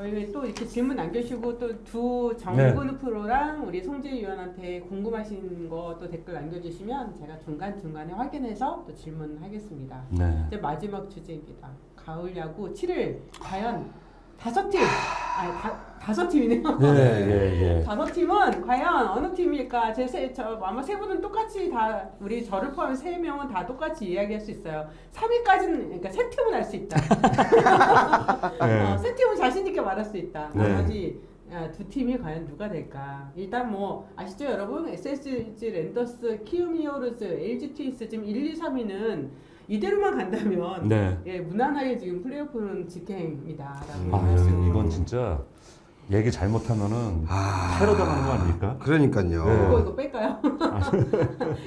저희 또 이렇게 질문 남겨주시고 또 두 정근우 프로랑 우리 송재희 위원한테 궁금하신 거 또 댓글 남겨주시면 제가 중간중간에 확인해서 또 질문하겠습니다. 네. 이제 마지막 주제입니다. 가을 야구 7일 과연 5팀 다섯 팀이네요. 네. 다섯 팀은 과연 어느 팀일까? 아마 세 분은 똑같이 다 우리 저를 포함해 세 명은 다 똑같이 이야기할 수 있어요. 3위까지는 그러니까 세 팀은 알 수 있다. 네. 세 팀은 자신 있게 말할 수 있다. 네. 나머지 두 팀이 과연 누가 될까? 일단 뭐 아시죠 여러분? SSG 랜더스, 키움 히어로즈, LG 트윈스 지금 1, 2, 3위는 이대로만 간다면 네. 예, 무난하게 지금 플레이오프는 직행이다라고 아, 할수 이건 진짜 얘기 잘못하면은 테러 당하는 거 아닙니까? 그러니까요. 네. 이거 뺄까요?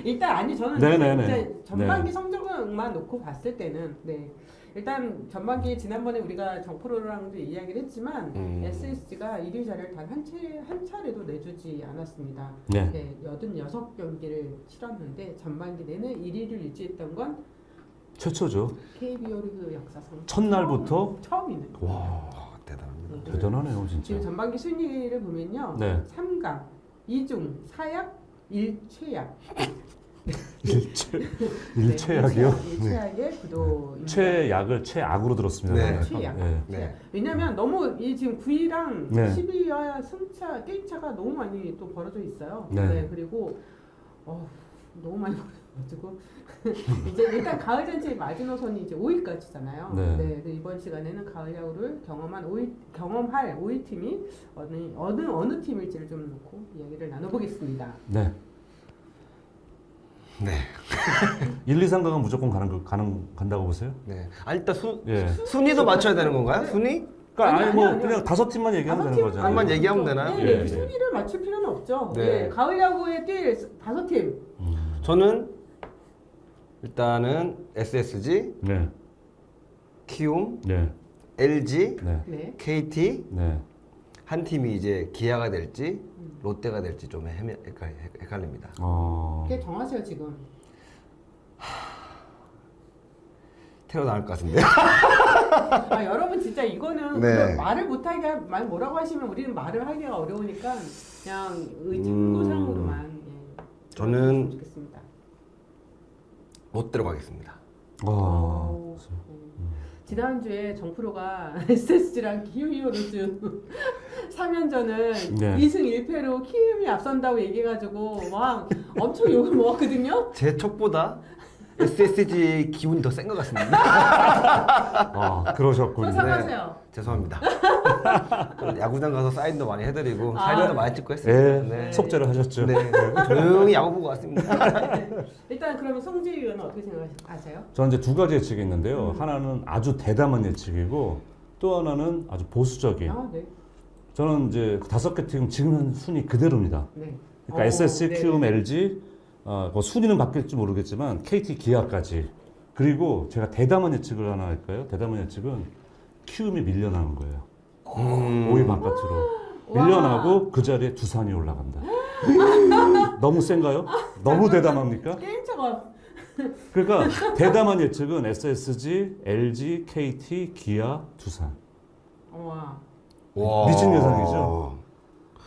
일단 저는 네네네. 이제 전반기 네. 성적만 놓고 봤을 때는 일단 전반기 지난번에 우리가 정프로랑도 이야기를 했지만 SSG가 1위 자리를 단 한 차례도 내주지 않았습니다. 네. 86경기를 치렀는데 전반기 내내 1위를 유지했던 건 최초죠. KBO 리그 역사상 첫날부터 처음이네. 와, 대단합니다. 대단하네요, 진짜. 지금 전반기 순위를 보면요. 네. 3강, 2중, 4약, 1최약. 일최약이요? 1최약의 구도. 최약을 최악으로 들었습니다. 네. 최약. 네. 왜냐면 너무 이 지금 9위랑 네. 10위와 승차, 게임차가 너무 많이 또 벌어져 있어요. 네. 그리고 너무 많이 벌어져가지고 이제 일단 가을 잔치의 마지노선이 이제 5위까지잖아요. 네. 이번 시간에는 가을 야구를 경험할 5위 팀이 어느 팀일지를 좀 놓고 이야기를 나눠보겠습니다. 네. 네. 1, 2, 3강은 무조건 간다고 보세요? 네. 일단 예. 순위도 맞춰야 되는 건가요? 네. 순위? 그러니까 아니요. 그냥 5팀만 얘기하면 되는 거잖아요. 한번 얘기하면 되나요? 네, 예. 순위를 맞출 필요는 없죠. 네. 가을 야구에 뛸 5팀. 저는 일단은 SSG, 네. 키움, 네. LG, 네. 네. KT 네. 한 팀이 이제 기아가 될지 롯데가 될지 좀 헷갈립니다. 그게 정하세요 지금. 테러 나올 것 같은데. 여러분 진짜 이거는 네. 그냥 말을 못하게 뭐라고 하시면 우리는 말을 하기가 어려우니까 그냥 참고상으로만 저는 좋겠습니다. 롯데로 가겠습니다. 지난주에 정프로가 SSG랑 키움 히어로즈 3연전은 네. 2승 1패로 키움이 앞선다고 얘기해가지고 막 엄청 욕을 먹었거든요. 제 촉보다 SSG 기운이 더 센 것 같습니다. 그러셨군요. 사과하세요. 죄송합니다. 야구장 가서 사인도 많이 해드리고 아. 사인도 많이 찍고 했습니다. 네. 속죄를 하셨죠. 네. 조용히 야구 보고 왔습니다. 일단 그러면 송재희 의원은 어떻게 생각하세요? 저는 이제 두 가지 예측이 있는데요. 하나는 아주 대담한 예측이고 또 하나는 아주 보수적인. 네. 저는 이제 5개 팀 지금 순위 그대로입니다. 네. 그러니까 SSG, 네. 키움, LG 뭐 순위는 바뀔지 모르겠지만 KT, 기아까지. 그리고 제가 대담한 예측을 하나 할까요? 대담한 예측은 키움이 밀려나는 거예요. 5위 바깥으로. 밀려나고 그 자리에 두산이 올라간다. 너무 센가요? 너무 대담합니까? 게임차가 그러니까 대담한 예측은 SSG, LG, KT, 기아, 두산. 와. 미친 예상이죠.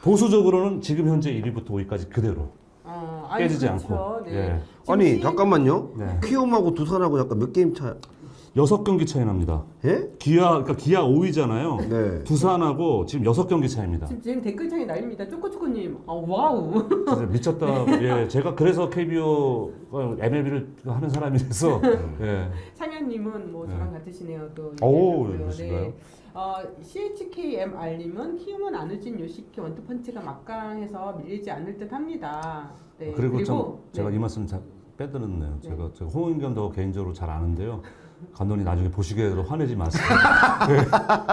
보수적으로는 지금 현재 1위부터 5위까지 그대로 깨지지 그렇죠. 않고. 네. 예. 아니 잠깐만요. 네. 키움하고 두산하고 약간 몇 게임 차? 6경기 차이 납니다. 예? 기아 5위잖아요. 네. 두산하고 지금 6경기 차이입니다. 지금 댓글창이 날립니다. 쪼꼬쪼꼬님. 와우. 진짜 미쳤다. 예, 제가 그래서 KBO MLB를 하는 사람이라서. 예. 상현님은 뭐 저랑 같으시네요. 또. 오, 얘기하셨고요. 그러신가요? CHKMR님은 키움은 안우진, 요시키 원투펀치가 막강해서 밀리지 않을 듯합니다. 네. 그리고 참 제가 네. 이 말씀 빼드렸네요. 네. 제가 홍인겸도 개인적으로 잘 아는데요. 감독님 나중에 보시기에도 화내지 마세요.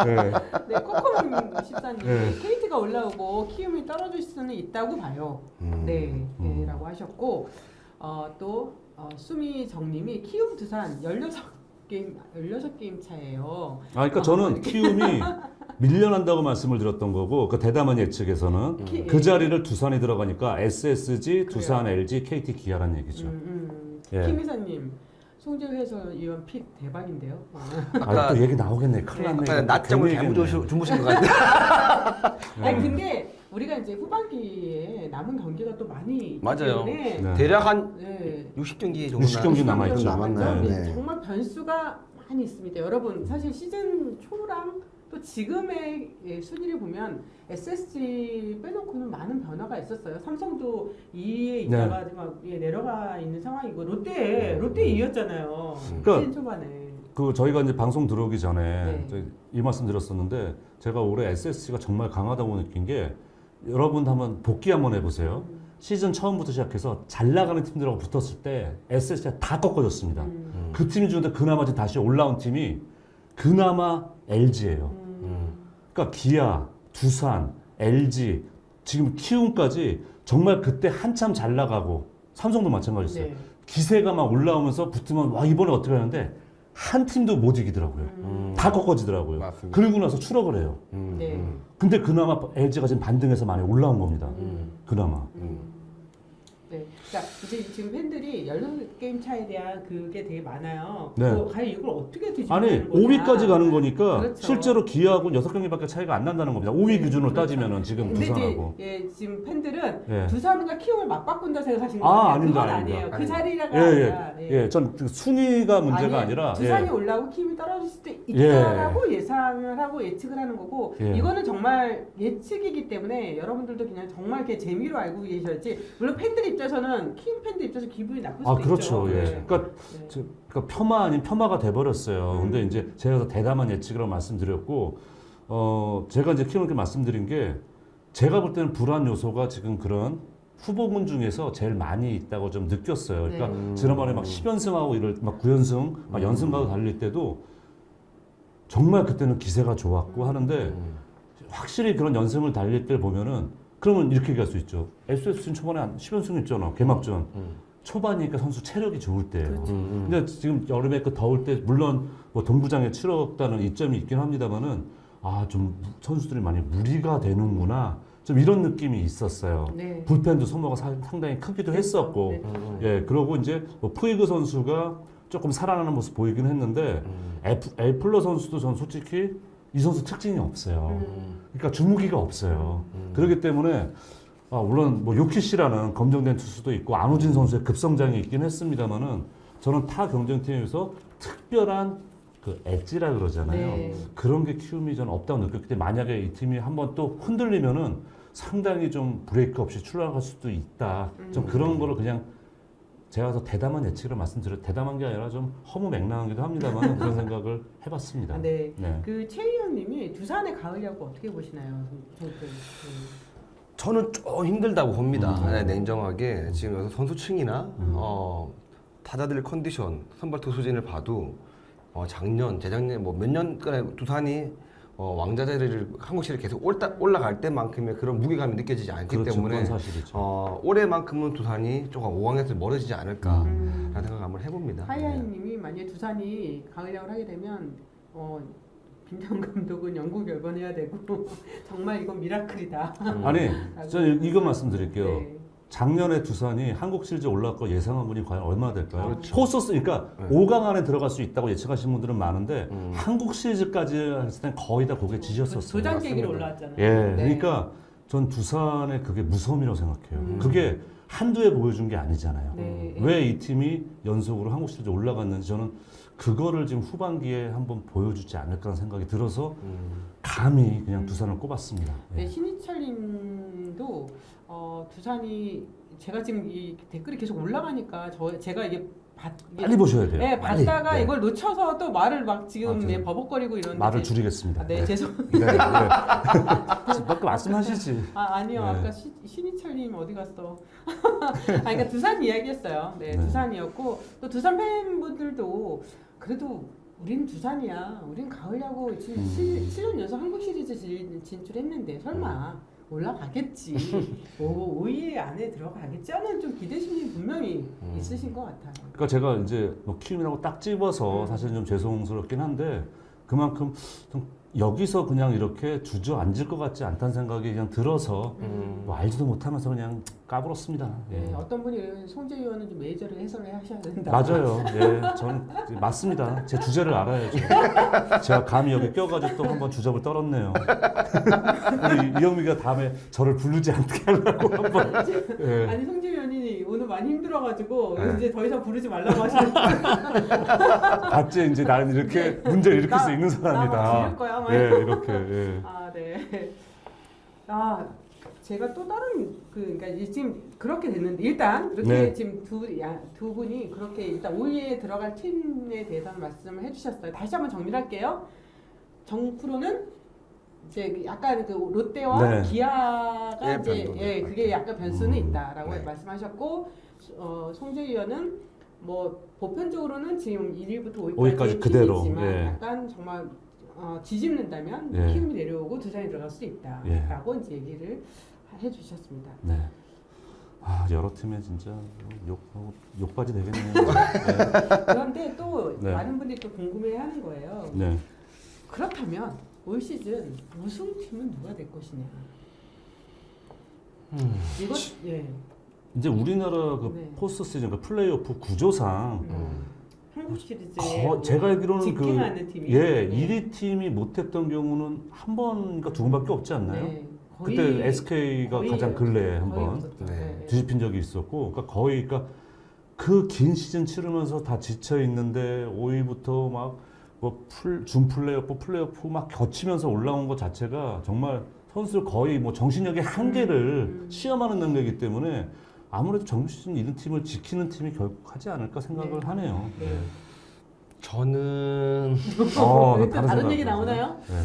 네, 코코님 14님 네. KT가 올라오고 키움이 떨어질 수는 있다고 봐요. 라고 하셨고 또 수미 정님이 키움 두산 16게임 차예요. 그러니까 저는 키움이 밀려난다고 말씀을 드렸던 거고 그 대담한 예측에서는 그 자리를 두산이 들어가니까 SSG, 두산, LG, KT, 기아라는 얘기죠. 예. 김희사님 송재우 해설위원 픽 대박인데요. 아, 또 얘기 나오겠네. 큰일 났네. 아까 낮점을 괜히 잘못 얘기했네. 주무신 것 같아요. 아니 근데 우리가 이제 후반기에 남은 경기가 또 많이 있기 맞아요. 때문에 네. 대략 한 네. 60경기 정도 60경기 남아있죠. 남았나요? 네. 네. 정말 변수가 많이 있습니다. 여러분 사실 시즌 초랑 또 지금의 순위를 보면 SSG 빼놓고는 많은 변화가 있었어요. 삼성도 2위에 있다가 막 내려가 있는 상황이고 롯데 2위였잖아요. 그러니까 시즌 초반에. 그 저희가 이제 방송 들어오기 전에 네. 저희 이 말씀 드렸었는데 제가 올해 SSG가 정말 강하다고 느낀 게 여러분도 한번 복귀 한번 해보세요. 시즌 처음부터 시작해서 잘 나가는 팀들하고 붙었을 때 SSG가 다 꺾어졌습니다. 그 팀 중에 그나마 지금 다시 올라온 팀이 그나마 LG예요. 그러니까 기아, 두산, LG, 지금 키움까지 정말 그때 한참 잘 나가고 삼성도 마찬가지였어요. 네. 기세가 막 올라오면서 붙으면 와 이번에 어떻게 하는데 한 팀도 못 이기더라고요. 다 꺾어지더라고요. 맞습니다. 그리고 나서 추락을 해요. 네. 근데 그나마 LG가 지금 반등해서 많이 올라온 겁니다. 그나마. 네. 그러니까 이제 지금 팬들이 16게임 차에 대한 그게 되게 많아요. 네. 과연 이걸 어떻게 뒤집는 아니 거냐. 5위까지 가는 거니까 그렇죠. 실제로 기아하고는 6경기밖에 차이가 안 난다는 겁니다. 5위 기준으로 그렇죠. 따지면은 지금 근데 두산하고. 이제 예, 지금 팬들은 예. 두산과 키움을 맞바꾼다 생각하시는 거예요. 아닙니다, 그건 아닙니다. 아니에요. 그 아닙니다. 자리가 예, 아니라. 예. 전 그 순위가 문제가 아니라 두산이 예. 올라오고 키움이 떨어질 수도 예. 있다라고 예상을 하고 예측을 하는 거고 예. 이거는 정말 예측이기 때문에 여러분들도 그냥 정말 이렇게 재미로 알고 계셔야지. 물론 팬들 입장에서는 키움 팬들 입장에서 기분이 나쁠 수도 아 그렇죠. 있죠. 예. 네. 그러니까, 네. 그러니까 폄하 아닌 폄하가 돼버렸어요. 근데 이제 제가 대담한 예측이라고 말씀드렸고, 제가 이제 키움에게 말씀드린 게 제가 볼 때는 불안 요소가 지금 그런 후보군 중에서 제일 많이 있다고 좀 느꼈어요. 그러니까 지난번에 막 10연승하고 이럴 막 9연승, 막 연승가도 달릴 때도 정말 그때는 기세가 좋았고 하는데 확실히 그런 연승을 달릴 때 보면은 그러면 이렇게 얘기할 수 있죠. SSG는 초반에 10연승 있잖아. 개막전. 초반이니까 선수 체력이 좋을 때예요. 그렇죠. 근데 지금 여름에 그 더울 때 물론 뭐 동부장에 치렀다는 이점이 있긴 합니다만은 좀 선수들이 많이 무리가 되는구나. 좀 이런 느낌이 있었어요. 네. 불펜도 소모가 상당히 크기도 했었고, 네. 예, 그러고 이제 뭐 푸이그 선수가 조금 살아나는 모습 보이긴 했는데, 엘플러 선수도 전 솔직히 이 선수 특징이 없어요. 그러니까 주무기가 없어요. 그렇기 때문에, 물론 뭐 요키시라는 검증된 투수도 있고, 안우진 선수의 급성장이 있긴 했습니다만은, 저는 타 경쟁팀에서 특별한 그 엣지라 그러잖아요. 네. 그런 게 키움이 저는 없다고 느꼈기 때문에 만약에 이 팀이 한번 또 흔들리면은 상당히 좀 브레이크 없이 출발할 수도 있다. 좀 그런 거를 그냥 제가 더 대담한 예측을 말씀드려 대담한 게 아니라 좀 허무맹랑하기도 합니다만 그런 생각을 해봤습니다. 아, 네. 네. 그 최희영님이 두산의 가을 야구 어떻게 보시나요? 저는 좀 힘들다고 봅니다. 네, 냉정하게 지금 여기서 선수층이나 타자들 컨디션, 선발 투수진을 봐도 작년, 재작년 뭐 몇 년간의 두산이 왕자 자리를 한국 시리즈 계속 올라갈 때만큼의 그런 무게감이 느껴지지 않기 그렇죠. 때문에 그건 사실이죠. 올해만큼은 두산이 조금 5강에서 멀어지지 않을까라는 생각 한번 해봅니다. 하이하이님이 만약에 두산이 가을 야구를 하게 되면 김정 감독은 영국 열번해야 되고 정말 이건 미라클이다. 아니, 저 이거 말씀드릴게요. 네. 작년에 두산이 한국 시리즈 올라갈 예상한 분이 과연 얼마나 될까요? 그렇죠. 포스트, 그러니까 네. 5강 안에 들어갈 수 있다고 예측하신 분들은 많은데 한국 시리즈까지 했을 땐 거의 다 고개 지셨었어요. 도장깨기로 맞습니다. 올라왔잖아요. 예, 네. 그러니까 전 두산의 그게 무서움이라고 생각해요. 그게 한두 해 보여준 게 아니잖아요. 네. 왜 이 팀이 연속으로 한국 시리즈 올라갔는지 저는 그거를 지금 후반기에 한번 보여주지 않을까 하는 생각이 들어서 감히 그냥 두산을 꼽았습니다. 예. 네, 신희철님도 두산이 제가 지금 이 댓글이 계속 올라가니까 제가 이게 빨리 보셔야 돼요. 네, 빨리. 봤다가 네. 이걸 놓쳐서 또 말을 막 지금 맞아요. 버벅거리고 이러는데 말을 줄이겠습니다. 네, 죄송. 네, 네. 밖에 말씀하시지. 아니요. 네. 아까 신희철님 어디 갔어? 그러니까 두산 이야기했어요. 네, 네. 두산이었고 또 두산 팬분들도 그래도 우린 두산이야. 우린 가을 야구 지금 7년 연속 한국 시리즈 진출했는데 설마 올라가겠지. 5위 안에 들어가겠지 하는 좀 기대심이 분명히 있으신 것 같아요. 그러니까 제가 이제 뭐 키움이라고 딱 집어서 사실 좀 죄송스럽긴 한데 그만큼 좀 여기서 그냥 이렇게 주저앉을 것 같지 않다는 생각이 그냥 들어서 뭐 알지도 못하면서 그냥 까불었습니다. 예. 네, 어떤 분이 송재 의원은 좀 메이저를 해설을 하셔야 된다. 맞아요. 예, 저는 맞습니다. 제 주제를 알아야죠. 제가 감히 여기 껴가지고 또 한번 주접을 떨었네요. 우리 이영미가 다음에 저를 부르지 않게 하려고 한번. 예. 아니 송재 의원이 오늘 많이 힘들어가지고 네. 이제 더 이상 부르지 말라고 하시는 봤지 이제 나는 이렇게 문제를 일으킬 수 있는 나 사람이다. 죽일 거야. 막. 예, 이렇게. 예. 아 네. 아 제가 또 다른 그러니까 이제 지금 그렇게 됐는데 일단 이렇게 네. 지금 두 분이 그렇게 일단 5위에 들어갈 팀에 대해서 말씀을 해주셨어요. 다시 한번 정리할게요. 정프로는 이제 약간 그 롯데와 네. 기아가 예, 이제 변동. 예 그게 약간 변수는 있다라고 네. 말씀하셨고 송재 의원은 뭐 보편적으로는 지금 1위부터 5위까지 5위까지 그대로, 팀이지만 예. 약간 정말 뒤집는다면 예. 키움이 내려오고 두산이 들어갈 수도 있다라고 이제 얘기를 해주셨습니다. 네. 아 여러 팀에 진짜 욕받이 되겠네요. 네. 그런데 또 네. 많은 분들이 또 궁금해하는 거예요. 네. 그렇다면 올 시즌 우승팀은 누가 될 것이냐? 이것 예. 이제 우리나라 그 네. 포스트 시즌 그 플레이오프 구조상 한국 시리즈에 제가 알기로는 그 직행하는 팀이 예, 네. 1위 팀이 못했던 경우는 한 번인가 두 번밖에 없지 않나요? 네. 거의- 그때 SK가 거의 가장 근래에 한 거의 번 없었죠. 네. 네. 뒤집힌 적이 있었고, 그러니까 거의 그러니까 그 긴 시즌 치르면서 다 지쳐 있는데 5위부터 막뭐준 플레이오프 막 거치면서 올라온 것 자체가 정말 선수들 거의 뭐 정신력의 한계를 시험하는 능력이기 때문에 아무래도 정규 시즌 이런 팀을 지키는 팀이 결국 하지 않을까 생각을 네. 하네요. 네. 저는 또 다른 생각. 얘기 나오나요? 네.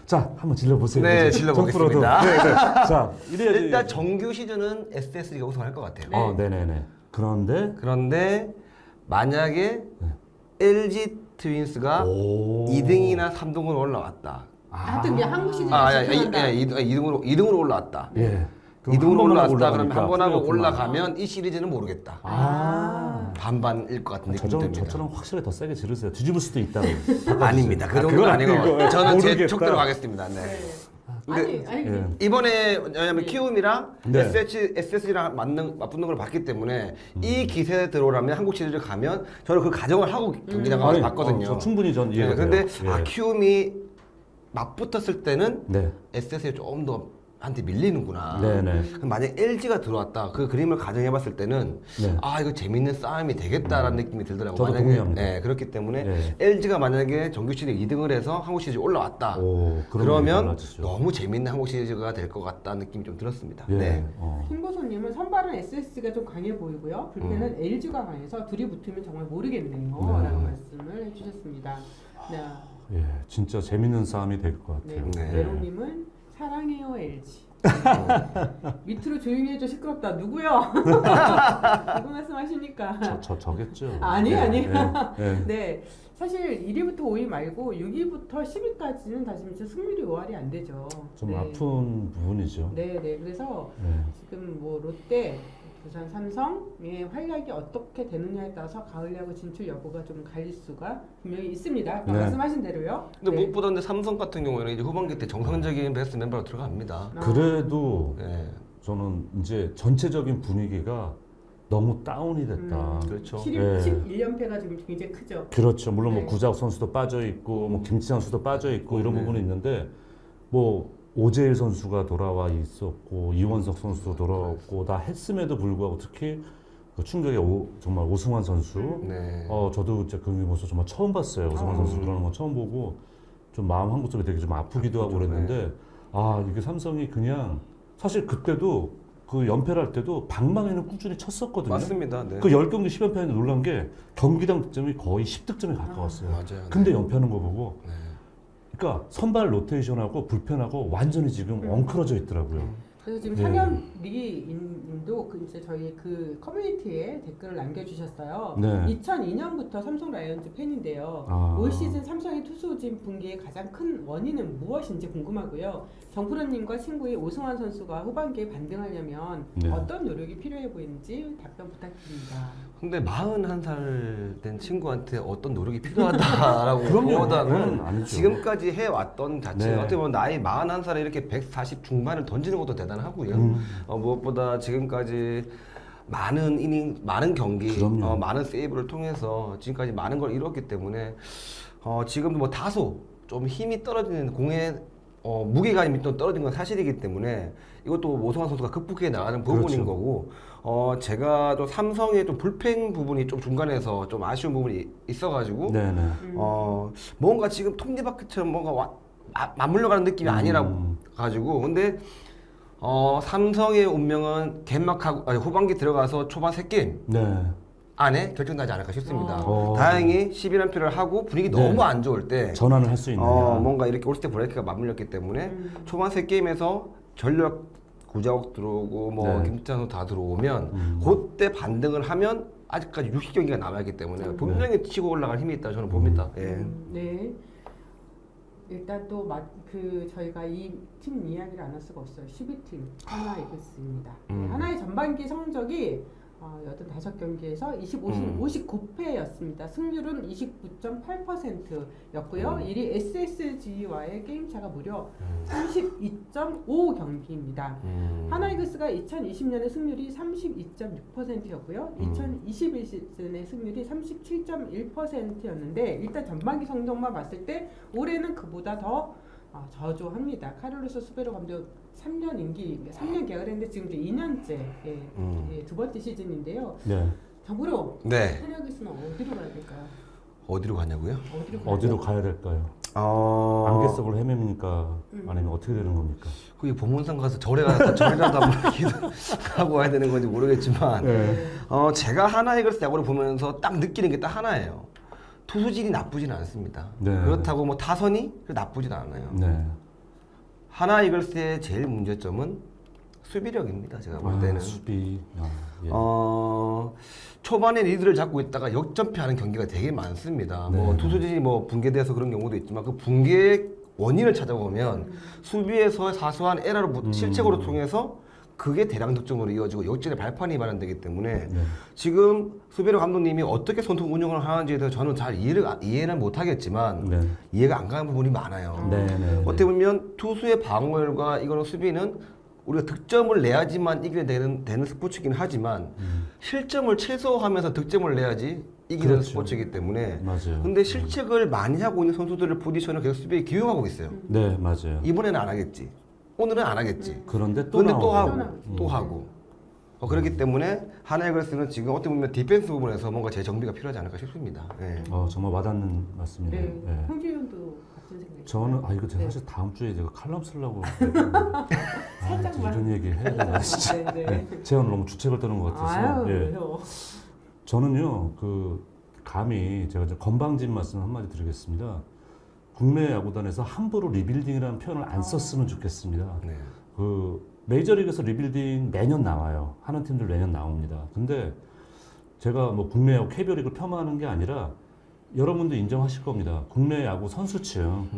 자, 한번 질러보세요. 네, 이제. 질러보겠습니다. 정프로도. 네, 네. 자, 이래야지. 일단 정규 시즌은 SSG가 우승할 것 같아요. 네. 네네네. 그런데 만약에 LG 트윈스가 오. 2등이나 3등으로 올라왔다. 하여튼 그냥 한국 시즌 예, 2등으로 올라왔다. 예. 그럼 2등으로 한 올라왔다 번하고 그러면 한 번 하고 플레이오프만. 올라가면 이 시리즈는 모르겠다. 아. 반반일 것 같은 느낌이 듭니다. 저처럼 확실히 더 세게 지르세요. 뒤집을 수도 있다고. 아닙니다. 그 정도는 그건 아니고 아니고, 저는 제 모르겠다. 촉대로 가겠습니다. 네. 네. 근데 아니 예. 이번에 왜냐면 키움이랑 네. SSG랑 맞붙는 걸 봤기 때문에 이 기세에 들어오려면 한국 시리즈 가면 저는 그 가정을 하고 경기장 가서 아니, 봤거든요. 저 충분히 전 이해가 근데 돼요. 예. 키움이 맞붙었을 때는 네. SSG가 조금 더 한테 밀리는구나. 네네. 그럼 만약 LG가 들어왔다 그 그림을 가정해봤을 때는 네. 아 이거 재밌는 싸움이 되겠다라는 느낌이 들더라고요. 저도 동의합니다. 네, 그렇기 때문에 네. LG가 만약에 정규 시리즈 2등을 해서 한국 시리즈 올라왔다. 오, 그러면 달라지죠. 너무 재밌는 한국 시리즈가 될 것 같다는 느낌이 좀 들었습니다. 예. 네. 김보선님은 선발은 SS가 좀 강해 보이고요. 불펜은 LG가 강해서 둘이 붙으면 정말 모르겠네요. 라고 말씀을 해주셨습니다. 네. 예, 진짜 재밌는 싸움이 될 것 네. 같아요. 네. 메롱님은 사랑해요 LG. 밑으로 조용히 해줘 시끄럽다. 누구요? 누구 말씀하십니까? 저겠죠. 아니에요, 아니에요. 예, 예. 네. 사실 1위부터 5위 말고 6위부터 10위까지는 다시 진짜 승률이 5할이 안 되죠. 좀 네. 아픈 부분이죠. 네, 네. 그래서 네. 지금 뭐 롯데, 부산 삼성의 활약이 어떻게 되느냐에 따라서 가을 야구 진출 여부가 좀 갈릴 수가 분명히 있습니다. 아까 네. 말씀하신 대로요. 근데 네. 무엇보다 근데 삼성 같은 경우에는 이제 후반기 때 정상적인 베스트 멤버로 들어갑니다. 아. 그래도 네. 저는 이제 전체적인 분위기가 너무 다운이 됐다. 그렇죠. 11연패가 지금 굉장히 크죠. 그렇죠. 물론 네. 뭐 구자욱 선수도 빠져 있고 뭐 김치환 선수도 빠져 있고 이런 네. 부분이 있는데 뭐 오재일 선수가 돌아와 있었고 이원석 선수도 돌아왔고 다 했음에도 불구하고 특히 그 충격의 정말 오승환 선수 네. 저도 진짜 그 모습 정말 처음 봤어요. 오승환 선수 그러는 거 처음 보고 좀 마음 한 구석이 되게 좀 아프기도 하고 그랬는데 아 이게 삼성이 그냥 사실 그때도 그 연패를 할 때도 방망이는 꾸준히 쳤었거든요. 맞습니다. 네. 그 10경기 10연패 했는데 놀란 게 경기당 득점이 거의 10득점에 가까웠어요. 맞아요. 근데 연패하는 거 보고 네. 그러니까 선발 로테이션하고 불펜하고 완전히 지금 엉클어져 있더라고요. 그래서 지금 네. 상현 리기인도 이제 저희 그 커뮤니티에 댓글을 남겨주셨어요. 네. 2002년부터 삼성 라이온즈 팬인데요. 아. 올 시즌 삼성의 투수진 붕괴의 가장 큰 원인은 무엇인지 궁금하고요. 정프로님과 친구의 오승환 선수가 후반기에 반등하려면 네. 어떤 노력이 필요해 보이는지 답변 부탁드립니다. 근데 41살 된 친구한테 어떤 노력이 필요하다라고 그럼요. 그건 보다는 아니죠. 지금까지 해왔던 자체 네. 어떻게 보면 나이 41살에 이렇게 140 중반을 던지는 것도 대단한 대단하고요. 무엇보다 지금까지 많은 이닝, 많은 경기, 그럼요. 많은 세이브를 통해서 지금까지 많은 걸 이뤘기 때문에 지금도 뭐 다소 좀 힘이 떨어지는 공의 무게감이 또 떨어진 건 사실이기 때문에 이것도 오성환 선수가 극복해 나가는 부분인 그렇죠. 거고 제가 좀 삼성의 좀 불펜 부분이 좀 중간에서 좀 아쉬운 부분이 있어가지고 네네. 뭔가 지금 톱니바퀴처럼 뭔가 맞물려가는 느낌이 아니라 가지고 근데 삼성의 운명은 개막하고 아니, 후반기 들어가서 초반 3게임 네. 안에 결정나지 않을까 싶습니다. 어. 다행히 11연패를 하고 분위기 네. 너무 안 좋을 때 전환을 할 수 있느냐. 뭔가 이렇게 올스테 브레이크가 맞물렸기 때문에 초반 3게임에서 전력 구자욱 들어오고 뭐 네. 김찬호 다 들어오면 그때 반등을 하면 아직까지 60경기가 남아있기 때문에 분명히 치고 올라갈 힘이 있다 저는 봅니다. 예. 네. 일단 또 저희가 이 팀 이야기를 안 할 수가 없어요. 12팀 하나 이글스입니다. 하나의 전반기 성적이 85경기에서 59패였습니다. 승률은 29.8%였고요. 1위 SSG와의 게임차가 무려 32.5경기입니다. 하나이글스가 2020년에 승률이 32.6%였고요. 2021 시즌의 승률이 37.1%였는데 일단 전반기 성적만 봤을 때 올해는 그보다 더 저조합니다. 카를로스 수베로 감독 3년 임기, 3년 계약을 했는데 지금 이제 2년째 두 번째 시즌인데요. 네. 정부로 네. 하나이글스는 어디로 가야 될까요? 어디로 가냐고요? 어디로 가야 될까요? 안개 속으로 헤맵니까? 아니면 어떻게 되는 겁니까? 그게 보문상 가서 절에라도 한번 기도하고 와야 되는 건지 모르겠지만 네. 제가 하나이글스 야구를 보면서 딱 느끼는 게 딱 하나예요. 투수진이 나쁘진 않습니다. 네. 그렇다고 뭐 타선이 나쁘진 않아요. 네. 하나이글스의 제일 문제점은 수비력입니다. 제가 볼 때는. 수비. 예. 초반에 리드를 잡고 있다가 역전패하는 경기가 되게 많습니다. 네. 뭐 투수진이 뭐 붕괴돼서 그런 경우도 있지만 그 붕괴의 원인을 찾아보면 수비에서 사소한 에러로 실책으로 통해서 그게 대량 득점으로 이어지고 역전의 발판이 마련되기 때문에 네. 지금 수베로 감독님이 어떻게 선수 운영을 하는지에 대해서 저는 잘 이해는 못하겠지만 네. 이해가 안 가는 부분이 많아요. 네. 네. 어떻게 보면 투수의 방어율과 이거는 수비는 우리가 득점을 내야지만 이겨야 되는 스포츠이긴 하지만 실점을 최소화하면서 득점을 내야지 이기는 그렇죠. 스포츠이기 때문에 맞아요. 근데 실책을 많이 하고 있는 선수들을 포지션을 계속 수비에 기용하고 있어요. 네, 맞아요. 이번에는 안 하겠지. 오늘은 안 하겠지. 그런데 또 근데 나오고. 또 하고 또 하고 그렇기 때문에 하나이글스는 지금 어떻게 보면 디펜스 부분에서 뭔가 재정비가 필요하지 않을까 싶습니다. 네. 정말 와닿는 말씀이네요. 네. 네. 홍지윤도 같은 생각이에요. 저는 이거 제가 네. 사실 다음 주에 제가 칼럼 쓰려고 살짝만. 이런 얘기 해야 되나 진짜. 네, 네. 제가 너무 주책을 떠는 것 같아서. 아유, 예. 왜요? 저는요 감히 제가 좀 건방진 말씀 한마디 드리겠습니다. 국내 야구단에서 함부로 리빌딩이라는 표현을 안 썼으면 좋겠습니다. 네. 메이저리그에서 리빌딩 매년 나와요. 하는 팀들 매년 나옵니다. 근데 제가 뭐 국내 야구 KBO 리그를 폄하하는 게 아니라 여러분도 인정하실 겁니다. 국내 야구 선수층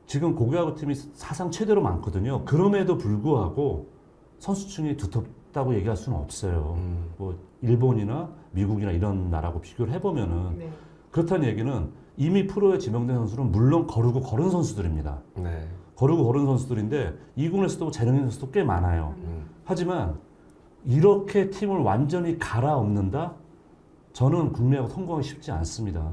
지금 고교야구 팀이 사상 최대로 많거든요. 그럼에도 불구하고 선수층이 두텁다고 얘기할 수는 없어요. 뭐 일본이나 미국이나 이런 나라하고 비교를 해보면은 네. 그렇다는 얘기는 이미 프로에 지명된 선수는 물론 거르고 걸은 선수들입니다. 네. 거르고 걸은 선수들인데 2군에서도 재능 있는 선수도 꽤 많아요. 하지만 이렇게 팀을 완전히 갈아엎는다? 저는 국내 야구 성공하기 쉽지 않습니다.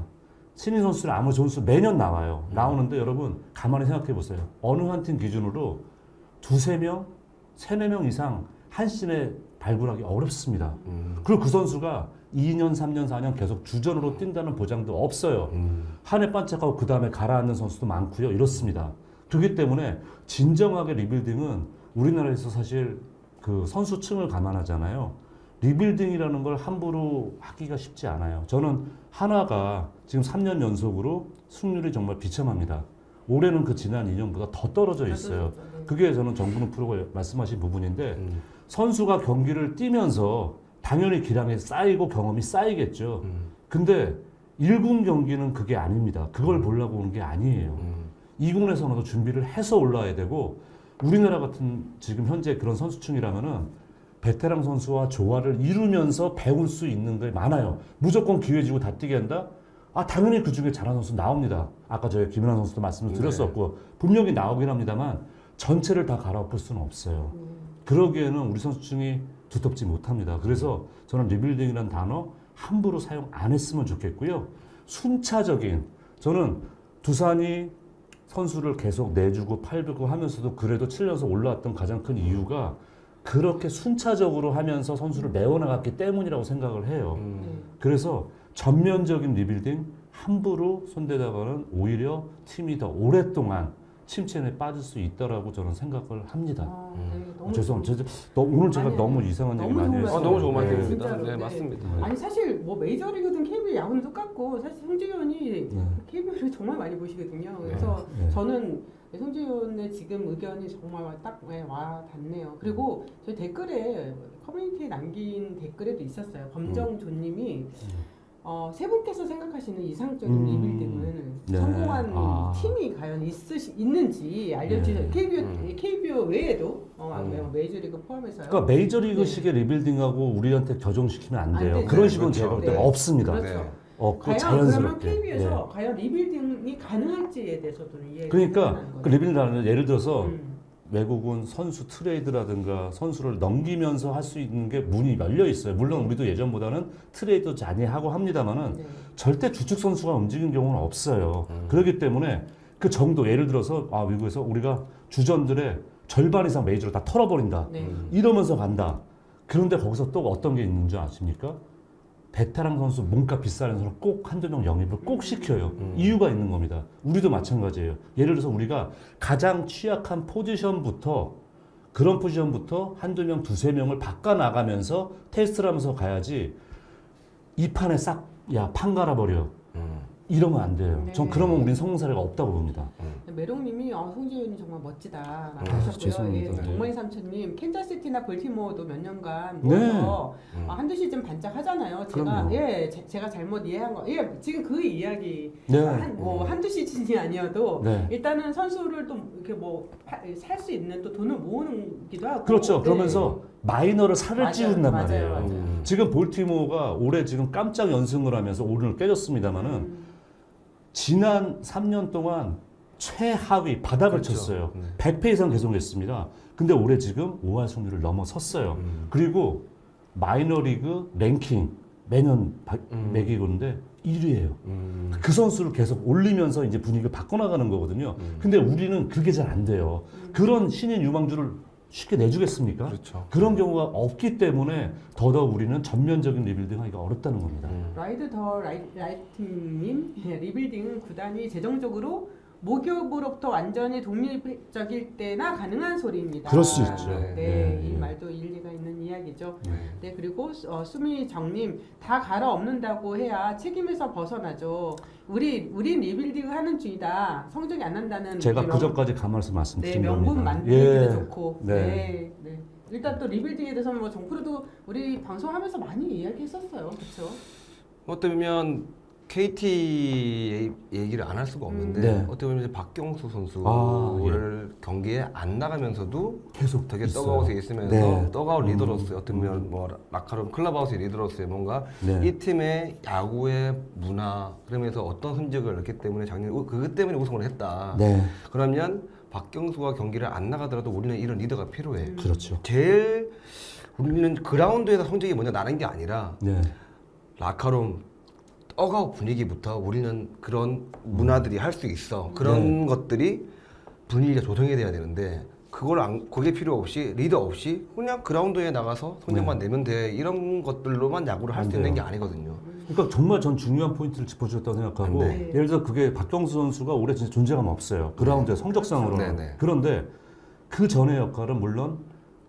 신인 선수들 아무리 좋은 선수 매년 나와요. 나오는데 여러분 가만히 생각해 보세요. 어느 한 팀 기준으로 2-3명, 3-4명 이상 한 시즌에 발굴하기 어렵습니다. 그리고 그 선수가 2년, 3년, 4년 계속 주전으로 뛴다는 보장도 없어요. 한 해 반짝하고 그 다음에 가라앉는 선수도 많고요. 이렇습니다. 그렇기 때문에 진정하게 리빌딩은 우리나라에서 사실 그 선수층을 감안하잖아요. 리빌딩이라는 걸 함부로 하기가 쉽지 않아요. 저는 하나가 지금 3년 연속으로 승률이 정말 비참합니다. 올해는 그 지난 2년보다 더 떨어져 있어요. 그게 저는 정근우 프로가 말씀하신 부분인데 선수가 경기를 뛰면서 당연히 기량이 쌓이고 경험이 쌓이겠죠. 근데 1군 경기는 그게 아닙니다. 그걸 보려고 오는 게 아니에요. 2군에서는 준비를 해서 올라와야 되고 우리나라 같은 지금 현재 그런 선수층이라면은 베테랑 선수와 조화를 이루면서 배울 수 있는 게 많아요. 무조건 기회 주고 다 뛰게 한다? 당연히 그 중에 잘하는 선수 나옵니다. 아까 저희 김연아 선수도 말씀을 드렸었고 분명히 나오긴 합니다만 전체를 다 갈아엎을 수는 없어요. 그러기에는 우리 선수층이 두텁지 못합니다. 그래서 저는 리빌딩이라는 단어 함부로 사용 안 했으면 좋겠고요. 순차적인, 저는 두산이 선수를 계속 내주고 팔고 하면서도 그래도 7년에서 올라왔던 가장 큰 이유가 그렇게 순차적으로 하면서 선수를 메워나갔기 때문이라고 생각을 해요. 그래서 전면적인 리빌딩 함부로 손대다가는 오히려 팀이 더 오랫동안 침체에 빠질 수 있다라고 저는 생각을 합니다. 너무 죄송합니다. 오늘 제가 아니, 너무 이상한 얘기 많이 좋은 했어요. 너무 좋은 네. 말씀입니다. 진짜로, 네, 네. 맞습니다. 아니 사실 뭐 메이저리그든 KBO 야구는 똑같고 사실 송지현이 KBO를 정말 많이 보시거든요. 그래서 네. 저는 송지현의 지금 의견이 정말 딱 와 닿네요. 그리고 저희 댓글에 커뮤니티에 남긴 댓글에도 있었어요. 검정조님이 세 분께서 생각하시는 이상적인 리빌딩은 네. 성공한 팀이 과연 있는지 알려주세요. 네. KBO 외에도 메이저리그 포함해서요. 그러니까 메이저리그식의 리빌딩하고 우리한테 교정시키면 안 돼요. 안 되죠. 그런 식으로 그렇죠. 제가 볼 때는 네. 없습니다. 그렇죠. 네. 그거 과연 그러면 자연스럽게. KBO에서 과연 리빌딩이 가능할지에 대해서도 이해가 그러니까 가능한 그 리빌딩이라는 예를 들어서 음. 외국은 선수 트레이드라든가 선수를 넘기면서 할 수 있는 게 문이 열려 있어요. 물론 우리도 예전보다는 트레이드 많이 하고 합니다만은 네. 절대 주축 선수가 움직이는 경우는 없어요. 그렇기 때문에 그 정도 예를 들어서 미국에서 우리가 주전들의 절반 이상 메이저로 다 털어버린다. 네. 이러면서 간다. 그런데 거기서 또 어떤 게 있는 줄 아십니까? 베테랑 선수 몸값 비싸는 선수 꼭 한두 명 영입을 꼭 시켜요. 이유가 있는 겁니다. 우리도 마찬가지예요. 예를 들어서 우리가 가장 취약한 포지션부터 그런 포지션부터 한두 명, 두세 명을 바꿔 나가면서 테스트를 하면서 가야지 이 판에 싹 판 갈아버려. 이러면 안 돼요. 네. 전 그러면 우린 성공 사례가 없다고 봅니다. 메롱님이 송지현이 정말 멋지다라고 아, 하셨고요. 죄송합니다. 예, 동머리 삼촌님 캔자스시티나 볼티모어도 몇 년간 네. 모여서 한두 시즌 반짝하잖아요. 그럼요. 제가 잘못 이해한 거. 지금 그 이야기 네. 한두 시즌이 아니어도 네. 일단은 선수를 또 이렇게 살 수 있는 또 돈을 모으기도 하고. 그렇죠. 네. 그러면서 마이너를 살을 맞아요. 찌운단 말이에요. 맞아요. 지금 볼티모어가 올해 지금 깜짝 연승을 하면서 오늘 깨졌습니다만은 지난 3년 동안 최하위 바닥을 그렇죠. 쳤어요. 네. 100패 이상 계속했습니다. 근데 올해 지금 5할 승률을 넘어섰어요. 그리고 마이너리그 랭킹 매년 매기고는데 1위예요. 그 선수를 계속 올리면서 이제 분위기를 바꿔나가는 거거든요. 근데 우리는 그게 잘 안 돼요. 그런 신인 유망주를 쉽게 내주겠습니까? 그렇죠. 그런 경우가 없기 때문에 더더욱 우리는 전면적인 리빌딩 하기가 어렵다는 겁니다. 라이드 더 라이트님 리빌딩은 구단이 재정적으로 모기업으로부터 완전히 독립적일 때나 가능한 소리입니다. 그럴 수 있죠. 네, 이 네. 말도 일리가 있는 이야기죠. 네. 네, 그리고 수미정님 다 갈아엎는다고 해야 책임에서 벗어나죠. 우린 리빌딩 하는 중이다. 성적이 안 난다는 제가 명- 그 전까지 가만히 말씀드린 네, 겁니다. 명분 만들기도 예. 좋고. 네. 네. 네. 일단 또 리빌딩에 대해서는 뭐 정프로도 우리 방송하면서 많이 이야기했었어요. 그렇죠? 어떻게 보면 KT 얘기를 안 할 수가 없는데 네. 어떻게 보면 이제 박경수 선수를 경기에 안 나가면서도 계속 되게 있어요. 떡아웃에 있으면서 네. 떡아웃 리더로서 어떻게 보면 뭐 라카롬 클럽하우스의 리더로서의 뭔가 네. 이 팀의 야구의 문화 그러면서 어떤 흔적을 넣기 때문에 작년 그것 때문에 우승을 했다. 네, 그러면 박경수가 경기를 안 나가더라도 우리는 이런 리더가 필요해. 그렇죠. 제일 우리는 그라운드에서 성적이 먼저 나는 게 아니라 네, 라카롬 떡아웃 분위기부터 우리는 그런 문화들이 할 수 있어. 그런 것들이 분위기가 조성이 돼야 되는데 그게 필요 없이 리더 없이 그냥 그라운드에 나가서 성적만 내면 돼. 이런 것들로만 야구를 할 수 있는 게 아니거든요. 그러니까 정말 전 중요한 포인트를 짚어주셨다고 생각하고 네. 예를 들어 그게 박경수 선수가 올해 진짜 존재감 없어요. 그라운드에 성적상으로는. 네, 네. 그런데 그 전의 역할은 물론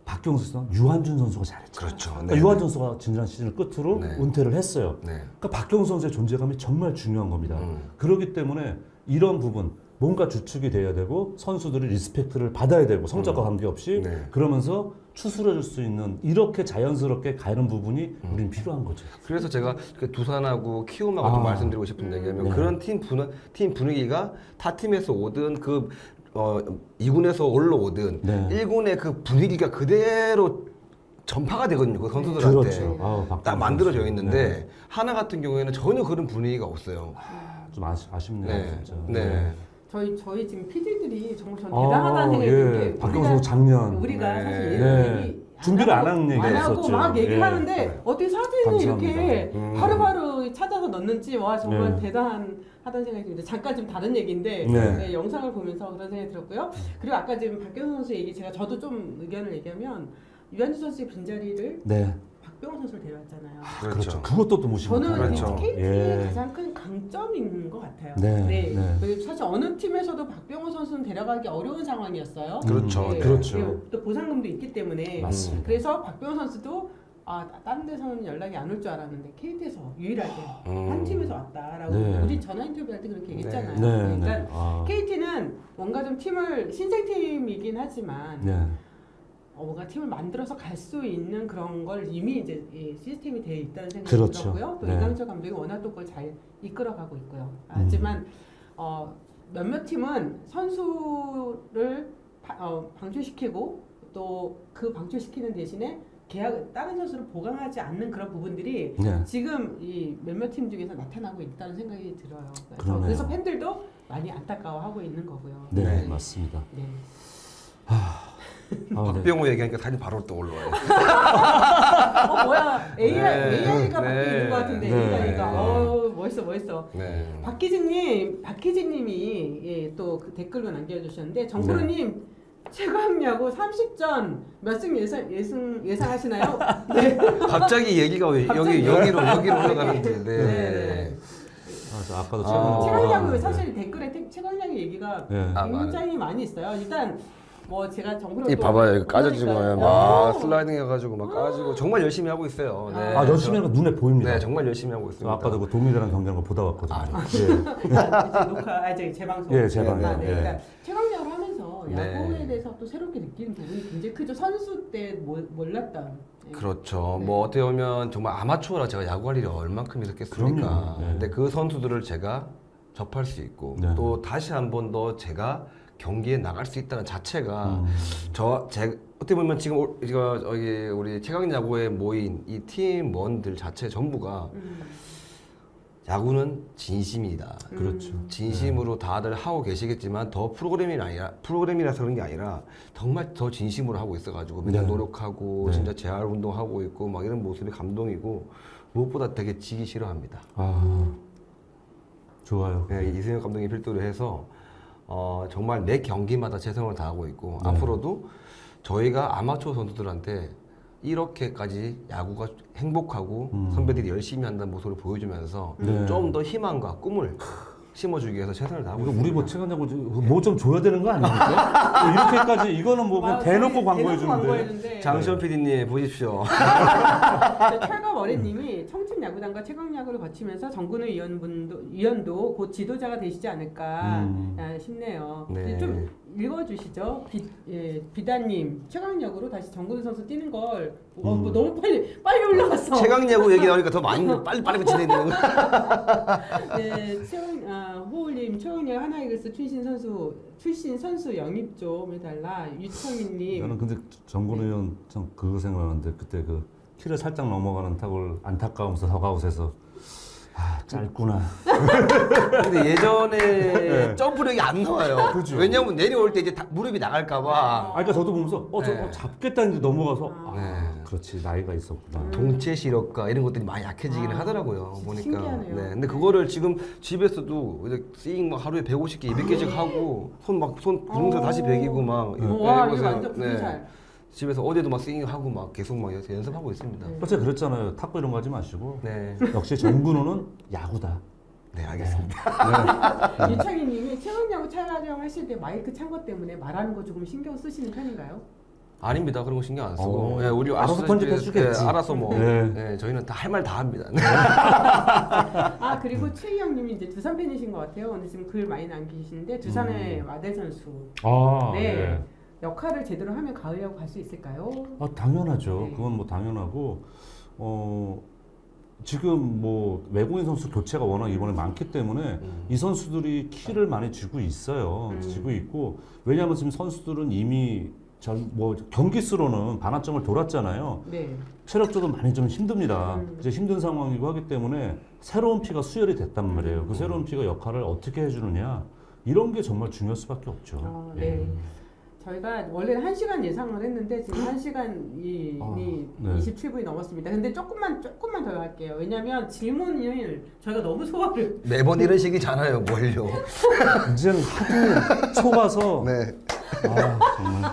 박경수 선수, 유한준 선수가 잘했죠. 그렇죠. 그러니까 네, 유한준 선수가 지난 시즌을 끝으로 네. 은퇴를 했어요. 네. 그러니까 박경수 선수의 존재감이 정말 중요한 겁니다. 그렇기 때문에 이런 부분 뭔가 주축이 돼야 되고 선수들이 리스펙트를 받아야 되고 성적과 관계없이 네. 그러면서 추스려 줄 수 있는 이렇게 자연스럽게 가는 부분이 우린 필요한 거죠. 그래서 제가 그 두산하고 키움하고 좀 말씀드리고 싶은 얘기하면 네. 그런 팀 분위기가 타 팀에서 오든 2군에서 올라오든 네. 1군의 그 분위기가 그대로 전파가 되거든요. 그 선수들한테. 그렇죠. 박경수 딱 만들어져 선수. 있는데 네. 하나 같은 경우에는 전혀 그런 분위기가 없어요. 좀 아쉽네요, 네. 진짜. 네. 저희 지금 PD들이 정말 전 대단하다는 생각이 드는 게 박병호 선수 작년 우리가 네. 사실 네. 얘기 준비를 안 하는 얘기가 안 하고 있었죠. 막 얘기를 예. 하는데 어떻게 사진을 감사합니다. 이렇게 음. 하루하루 찾아서 넣는지 와 정말 네. 대단하다는 생각이 듭니다. 잠깐 좀 다른 얘기인데 네. 네, 영상을 보면서 그런 생각이 들었고요. 그리고 아까 지금 박병호 선수 얘기 저도 좀 의견을 얘기하면 유현주 선수의 빈자리를 네. 박병호 선수를 데려왔잖아요. 그렇죠. 그것도 또 무시 저는 못하죠. 그렇죠. KT의 예. 가장 큰 강점인 것 같아요. 네, 네. 네. 그리고 사실 어느 팀에서도 박병호 선수는 데려가기 어려운 상황이었어요. 그렇죠. 네. 그렇죠. 그리고 또 보상금도 있기 때문에 맞습니다. 그래서 박병호 선수도 다른 데서는 연락이 안 올 줄 알았는데 KT에서 유일하게 한 팀에서 왔다라고 네. 우리 전화 인터뷰할 때 그렇게 얘기했잖아요. 네, 네. 그러니까 아, KT는 뭔가 좀 팀을 신생팀이긴 하지만 네. 뭔가 팀을 만들어서 갈 수 있는 그런 걸 이미 이제 이 시스템이 되어 있다는 생각이 그렇죠. 들었고요. 또 네. 이강철 감독이 워낙 또 그걸 잘 이끌어가고 있고요. 하지만 몇몇 팀은 선수를 방출시키고 또 그 방출시키는 대신에 다른 선수를 보강하지 않는 그런 부분들이 네. 지금 이 몇몇 팀 중에서 나타나고 있다는 생각이 들어요. 그러네요. 그래서 팬들도 많이 안타까워하고 있는 거고요. 네, 네. 맞습니다. 네. 아, 네. 박병호 얘기하니까 사진 바로 떠올라요. 뭐야 AI가 네. 바뀌는 것 같은데 네. AI가 멋있어. 네. 박희진님이 예, 또 그 댓글로 남겨주셨는데 정프로님 최강야구 30전 몇 승 예상하시나요? 네. 갑자기 얘기가 왜 여기로 흘러가는지. 네. 네. 아까도 최강야구 네. 사실 댓글에 최강야구 얘기가 네. 굉장히 많이 있어요. 일단 뭐 제가 정프로 이 봐봐요, 이거 까져지고 막 오. 슬라이딩 해가지고 막 까지고 정말 열심히 하고 있어요. 네. 아, 열심히 하는 거 눈에 보입니다. 네, 정말 열심히 하고 있습니다. 아까도 그 동일이랑 경기하는 거 보다 왔거든요. 이제 재방송. 예, 재방이요. 네. 예. 그러니까 최강야구를 하면서 네. 야구에 대해서 또 새롭게 느끼는 부분이 굉장히 크죠. 선수 때 몰랐던. 예. 그렇죠. 네. 뭐 어떻게 보면 정말 아마추어라 제가 야구할 일이 얼만큼 있었겠습니까. 그럼요. 네. 근데 그 선수들을 제가 접할 수 있고 네. 또 다시 한 번 더 제가 경기에 나갈 수 있다는 자체가 어떻게 보면 지금 여기 우리 최강 야구에 모인 이 팀원들 자체 전부가 야구는 진심이다. 그렇죠. 진심으로 다들 하고 계시겠지만 더 프로그램이라서 그런 게 아니라 정말 더 진심으로 하고 있어가지고 맨날 네. 노력하고 네. 진짜 재활 운동하고 있고 막 이런 모습이 감동이고 무엇보다 되게 지기 싫어합니다. 아, 좋아요. 네, 이승엽 감독이 필두로 해서 정말 매 경기마다 최선을 다하고 있고 네. 앞으로도 저희가 아마추어 선수들한테 이렇게까지 야구가 행복하고 선배들이 열심히 한다는 모습을 보여주면서 네. 좀 더 희망과 꿈을 심어주기 위해서 최선을 다하고 이거 있습니다. 우리 뭐 최강야구 뭐 좀 줘야 되는 거 아닙니까? 뭐 이렇게까지 이거는 뭐 그냥 대놓고 광고해 주는데. 광고해주는데 장시원 PD님 보십시오. 철갑 어린님이 청춘야구단과 최강야구를 거치면서 정근우 위원도 곧 지도자가 되시지 않을까 싶네요. 네. 좀 읽어주시죠. 비다님 최강야구로 다시 정근우 선수 뛰는 걸 뭐 너무 빨리 올라갔어. 최강 야구 얘기 나오니까 더 많이 빨리 진행되는 거. 네, 호울님 최강야구 하나이글스 출신 선수 영입 좀 해달라. 유창민님. 나는 근데 정근우 의원 참 그거 생각나는데 그때 그 키를 살짝 넘어가는 타구를 안타까우면서 더가웃에서 짧구나. 근데 예전에 점프력이 안 나와요. 그죠. 왜냐면 내려올 때 이제 무릎이 나갈까봐. 아, 그러니까 저도 보면서 네. 잡겠다 했는데 넘어가서 네. 그렇지 나이가 있었구나. 동체 시력과 이런 것들이 많이 약해지기는 하더라고요. 진짜 보니까. 신기하네요. 네. 근데 그거를 지금 집에서도 이제 스윙 막 하루에 150개, 200개씩 하고 손 구멍살 다시 베기고 막 와, 이러고서, 이거 완전 부동산. 집에서 어제도 막 스윙하고 막 계속 막 연습하고 있습니다. 어제 그랬잖아요. 탁구 이런 거 하지 마시고 네. 역시 정근우는 야구다. 네, 알겠습니다. 유창희님이 최강야구 촬영하실 때 마이크 찬 것 때문에 말하는 거 조금 신경 쓰시는 편인가요? 아닙니다. 그런 거 신경 안 쓰고. 네, 우리 알아서 편집해 주겠지. 알아서 뭐. 네. 네, 저희는 다 할 말 다 합니다. 그리고 최희영님이 이제 두산 팬이신 것 같아요. 오늘 지금 글 많이 남기시는데 두산의 와델 선수. 네. 역할을 제대로 하면 가을야구 갈 수 있을까요? 당연하죠. 네. 그건 뭐 당연하고 지금 뭐 외국인 선수 교체가 워낙 이번에 많기 때문에 이 선수들이 키를 많이 쥐고 있어요. 쥐고 있고 왜냐하면 지금 선수들은 이미 뭐 경기 수로는 반환점을 돌았잖아요. 네. 체력적으로 많이 좀 힘듭니다. 이제 힘든 상황이고 하기 때문에 새로운 피가 수혈이 됐단 말이에요. 그 새로운 피가 역할을 어떻게 해주느냐 이런 게 정말 중요할 수밖에 없죠. 네. 저희가 원래는 1시간 예상을 했는데 지금 1시간이 네. 27분이 넘었습니다. 근데 조금만 더 할게요. 왜냐면 질문을 저희가 너무 소화를 매번 이런 식이잖아요, 뭘요? 이제는 하도 초봐서 네. 정말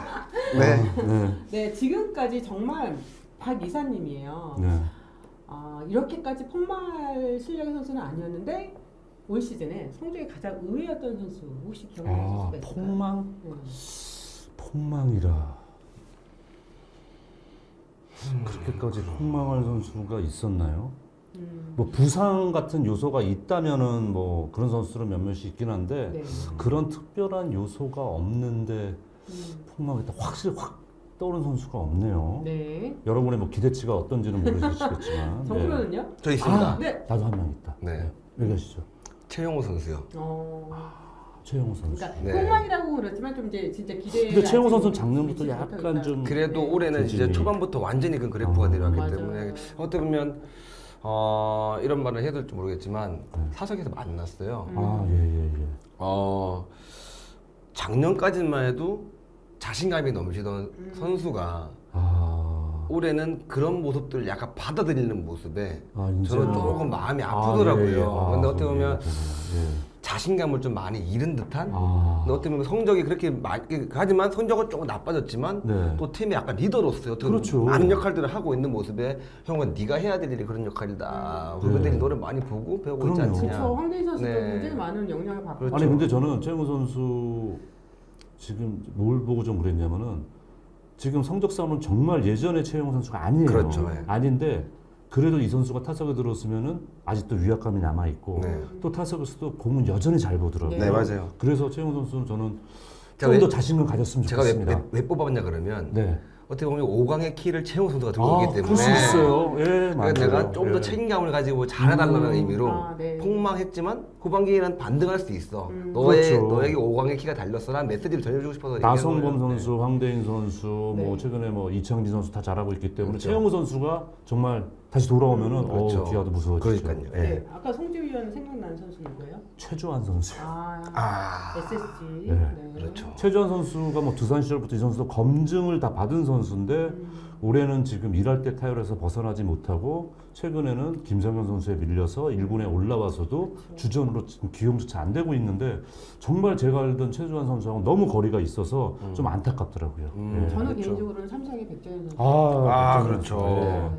네. 네, 지금까지 정말 박 이사님이에요. 네. 이렇게까지 폭발 실력의 선수는 아니었는데 올 시즌에 성적이 가장 의외였던 선수 혹시 기억나는 선수가 있을까요? 폭망? 네. 폭망이라 그렇게까지 폭망할 선수가 있었나요? 뭐 부상 같은 요소가 있다면은 뭐 그런 선수들은 몇몇이 있긴 한데 네. 그런 특별한 요소가 없는데 폭망했다 확실히 확 떠오른 선수가 없네요. 네. 여러분의 뭐 기대치가 어떤지는 모르시겠지만 정프로는요? 저 있습니다. 네. 나도 한 명 있다. 네. 얘기하시죠. 최용호 선수요. 최영호 선수. 그러니까 네. 폭망이라고 그렇지만 좀 이제 진짜 기대. 근데 최영호 선수는 작년부터 약간 좀 그래도 네. 올해는 진짜 조짐이. 초반부터 완전히 그 그래프가 내려왔기 맞아요. 때문에 어떻게 보면 이런 말을 해야 될지 모르겠지만 사석에서 만났어요. 예. 작년까지만 해도 자신감이 넘치던 선수가 올해는 그런 모습들을 약간 받아들이는 모습에 저는 조금 마음이 아프더라고요. 근데 어떻게 보면 자신감을 좀 많이 잃은 듯한. 근데 어떻게 보면 성적이 그렇게 하지만 성적은 조금 나빠졌지만 네. 또 팀의 약간 리더로서 어떻게 그렇죠. 많은 역할들을 하고 있는 모습에 형은 네가 해야 될 일이 그런 역할이다. 후배들이 너를 많이 보고 배우고 있지 그럼요. 않느냐. 그렇죠. 황대인 선수도 네. 굉장히 많은 영향을 받고. 그렇죠. 아니 근데 저는 최영호 선수 지금 뭘 보고 좀 그랬냐면은 지금 성적 싸움은 정말 예전의 최영호 선수가 아니에요. 그렇죠. 네. 아닌데 그래도 이 선수가 타석에 들어왔으면은 아직도 위압감이 남아 있고 네. 또 타석에서도 공은 여전히 잘 보더라고요. 네, 맞아요. 그래서 최영호 선수는 저는 제가 좀 더 왜- 자신감 가졌으면 제가 좋겠습니다. 왜 뽑았냐 그러면 네. 어떻게 보면 5강의 키를 최용호 선수가 들고 있기 때문에 그럴 수 있어요. 예, 그래서 맞아요. 내가 좀 더 예. 책임감을 가지고 잘해달라는 의미로 네. 폭망했지만 후반기에는 반등할 수 있어. 너에게 그렇죠. 5강의 키가 달렸어라는 메시지를 전해주고 싶어서 나성범 얘기한 거예요. 선수, 황대인 선수, 뭐 네. 최근에 뭐 이창진 선수 다 잘하고 있기 때문에 그렇죠. 최영우 선수가 정말 다시 돌아오면은 그렇죠. 기아도 무서워지죠. 그러니까요. 예. 네. 아까 송지 위원 생각나는 선수 누구예요? 최주환 선수. SSG. 네. 그렇죠. 최주환 선수가 뭐 두산 시절부터 이 선수도 검증을 다 받은 선수인데 올해는 지금 일할 때 타율에서 벗어나지 못하고 최근에는 김성현 선수에 밀려서 1군에 올라와서도 주전으로 지금 기용조차 안 되고 있는데 정말 제가 알던 최주환 선수하고 너무 거리가 있어서 좀 안타깝더라고요. 예. 저는 그렇죠. 개인적으로는 삼성의 백정현 선수. 그렇죠. 네.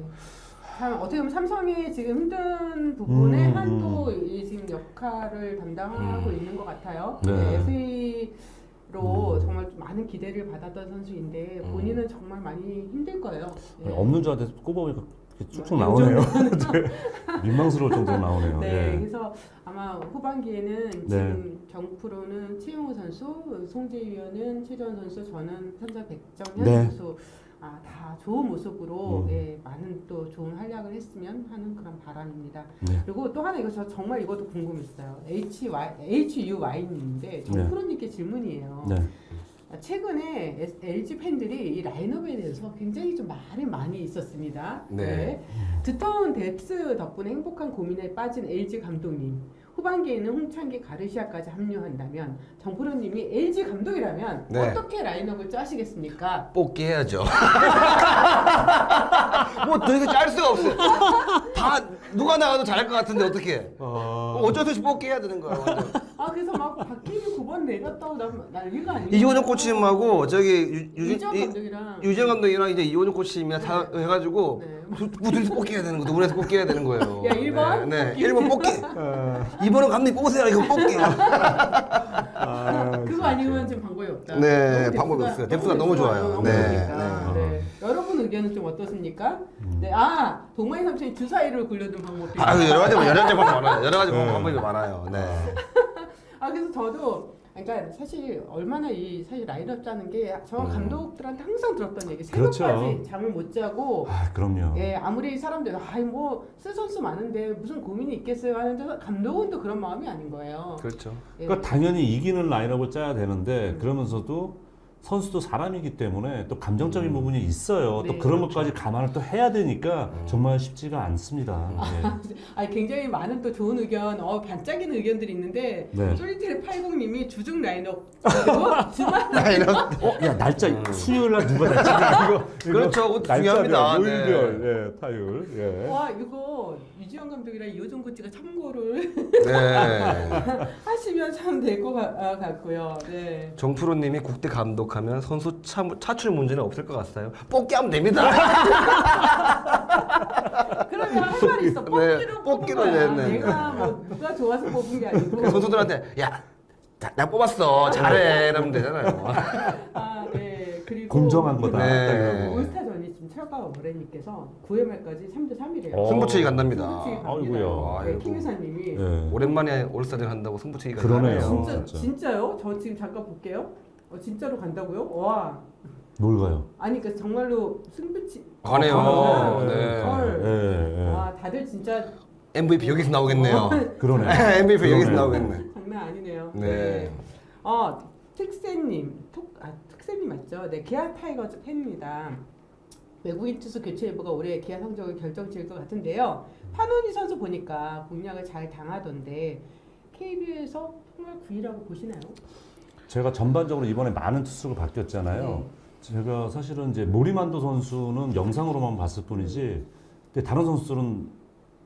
참 어떻게 보면 삼성이 지금 힘든 부분에 음. 한도 이 지금 역할을 담당하고 있는 것 같아요. 네. FA로 정말 좀 많은 기대를 받았던 선수인데 본인은 정말 많이 힘들 거예요. 네. 없는 줄 알았는데 꼽아보니까 이렇게 쭉쭉 나오네요. 네. 민망스러울 정도로 나오네요. 네, 예. 그래서 아마 후반기에는 지금 정프로는 최용호 선수, 송재위원은 최주환 선수, 저는 삼성 백정현 네. 선수 다 좋은 모습으로 많은 또 좋은 활약을 했으면 하는 그런 바람입니다. 네. 그리고 또 하나 이거 저 정말 이것도 궁금했어요. HUY님인데 정프로님께 질문이에요. 네. 최근에 LG 팬들이 이 라인업에 대해서 굉장히 좀 말이 많이 있었습니다. 네. 두터운 뎁스 덕분에 행복한 고민에 빠진 LG 감독님. 후반기에는 홍창기 가르시아까지 합류한다면 정프로님이 LG 감독이라면 네. 어떻게 라인업을 짜시겠습니까? 뽑기 해야죠. 뭐 되게 짤 수가 없어요. 다 누가 나가도 잘할 것 같은데 어떻게? 어쩔 수 없이 뽑기 해야 되는 거야. 완전. 그래서 막 박희규 9번 내렸다고 난리가 아니고 이원영 코치님하고 저기 유정 감독이랑 유정 감독이랑 이제 이원영 코치님이랑 다 해가지고 뭐 둘이서 뽑기 해야 되는 거, 두 분에서 뽑기 해야 되는 거예요. 야, 1번? 네, 1번 뽑기. 2번은 감독님 뽑으세요. 이거 뽑기. 그거 아니면 지금 방법이 없다. 네, 너무 방법이 뎁스가- 없어요. 뎁스가 너무 좋아요. 너무 네, 좋으니까. 네. 여러분 의견은 좀 어떻습니까? 네, 동만이 삼촌이 주사위를 굴려둔 방법도 여러 가지 방법 많아요. 여러 가지 방법이 많아요. 네. 그래서 저도 그러니까 사실 얼마나 이 사실 라인업 짜는 게 저 감독들한테 항상 들었던 얘기 새벽까지 그렇죠. 잠을 못 자고 그럼요. 예, 아무리 사람들 뭐쓸 선수 많은데 무슨 고민이 있겠어요 하는데 감독은 또 그런 마음이 아닌 거예요. 그렇죠. 예. 그러니까 당연히 이기는 라인업을 짜야 되는데 그러면서도 선수도 사람이기 때문에 또 감정적인 부분이 있어요. 네, 또 그런 그렇죠. 것까지 감안을 또 해야 되니까 정말 쉽지가 않습니다. 아니, 굉장히 많은 또 좋은 의견, 반짝이는 의견들이 있는데 네. 솔리테리 80님이 주중 라인업 그리고 주말 라인업. 야 날짜 수요일 날 누가 날짜 이거 그렇죠. 그거 중요합니다. 네. 요일별 예, 타율 예. 와 이거 유지영 감독이랑 이호정 코치가 참고를 네. 하시면 참 될 것 같고요. 네. 정프로님이 국대 감독하면 선수 차출 문제는 없을 것 같아요. 뽑기하면 됩니다. 그러면 할 말이 있어. 네, 뽑기로 뽑기로 뽑은 거야. 네, 네. 내가 뭐 누가 좋아서 뽑은 게 아니고. 그 선수들한테 야, 나 뽑았어. 잘해. 이러면 되잖아요. 아, 네. 그리고 공정한 거다. 네. 올스타전이 지금 철가 오래님께서 9회 말까지 3대 3이래요. 승부차기 간답니다. 승부차기 갑니다. 아이고야. 네, 아이고. 김 회사님이. 예. 오랜만에 올스타전 한다고 승부차기가 그러네요. 가네요. 진짜. 진짜요? 저 지금 잠깐 볼게요. 진짜로 간다고요? 와. 뭘 가요? 아니 그러니까 정말로 승부치. 가네요. 아, 네. 헐. 예, 예. 와 다들 진짜 MVP 여기서 나오겠네요. 그러네. MVP 여기서 그러네요. 나오겠네. 장난 아니네요. 네. 특세님 맞죠? 네, 기아 타이거즈 팬입니다. 외국인 투수 교체 여부가 올해 기아 성적을 결정지을 것 같은데요. 판원희 선수 보니까 공략을 잘 당하던데 KBO에서 정말 9위라고 보시나요? 제가 전반적으로 이번에 많은 투수가 바뀌었잖아요. 네. 제가 사실은 이제 모리만도 선수는 영상으로만 봤을 뿐이지, 근데 다른 선수들은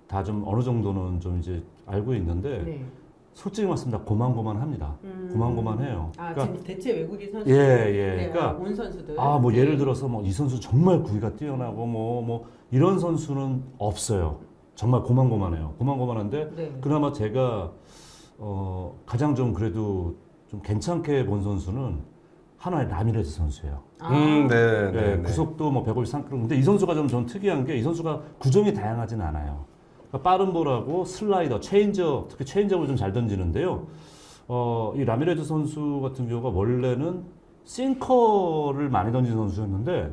다 좀 어느 정도는 좀 이제 알고 있는데, 네. 솔직히 말씀드립니다. 고만고만합니다. 고만고만해요. 아, 그러니까 지금 대체 외국인 선수. 예, 네, 그러니까 온 선수들. 뭐 네. 예를 들어서 뭐 이 선수 정말 구위가 뛰어나고 뭐 이런 선수는 없어요. 정말 고만고만해요. 고만고만한데 네. 그나마 제가 가장 좀 그래도 좀 괜찮게 본 선수는 하나의 라미레스 선수예요. 네, 네, 구속도 뭐 153km. 근데 이 선수가 좀 특이한 게 이 선수가 구종이 다양하진 않아요. 그러니까 빠른 볼하고 슬라이더, 체인지업, 특히 체인지업을 좀 잘 던지는데요. 이 라미레스 선수 같은 경우가 원래는 싱커를 많이 던지는 선수였는데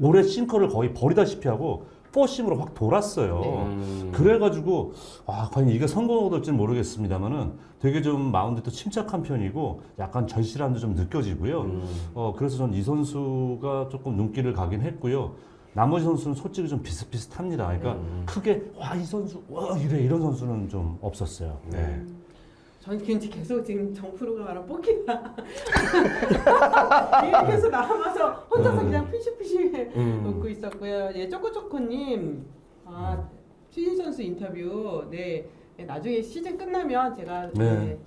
올해 싱커를 거의 버리다시피 하고 포심으로 확 돌았어요. 네. 그래가지고 과연 이게 성공을 될지는 모르겠습니다만은 되게 좀 마운드도 침착한 편이고 약간 절실함도 좀 느껴지고요. 그래서 전 이 선수가 조금 눈길을 가긴 했고요. 나머지 선수는 솔직히 좀 비슷비슷합니다. 그러니까 크게 이 선수 이런 선수는 좀 없었어요. 네. 전 계속 지금 정프로가 말한 뽑기다. 계속 남아서 혼자서 그냥 피시피시 웃고 있었고요. 예, 쪼꼬쪼꼬님, 추진 선수 인터뷰, 네, 나중에 시즌 끝나면 제가 네.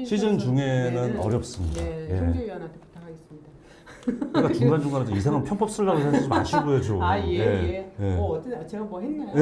시즌 중에는 어렵습니다. 네, 예. 송재위원한테 부탁하겠습니다. 그러니까 중간중간에 좀 이상한 편법 쓰려고 하지 마시고요, 좀. 예. 예. 어떤 제가 뭐 했나요?